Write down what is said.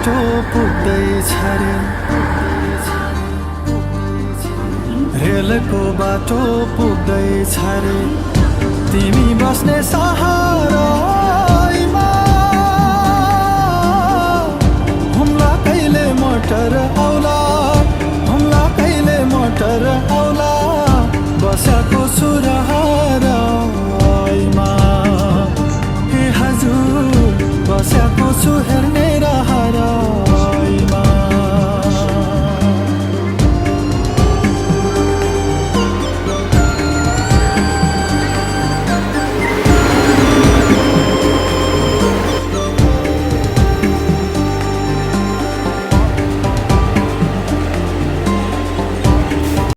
बाटो पुग्दैछ रे, रेलको बाटो पुग्दैछ रे, तिमी बस्ने सहारामा हुम्ला कहिले मोटर आउला, हुम्ला कहिले मोटर आउला, बसको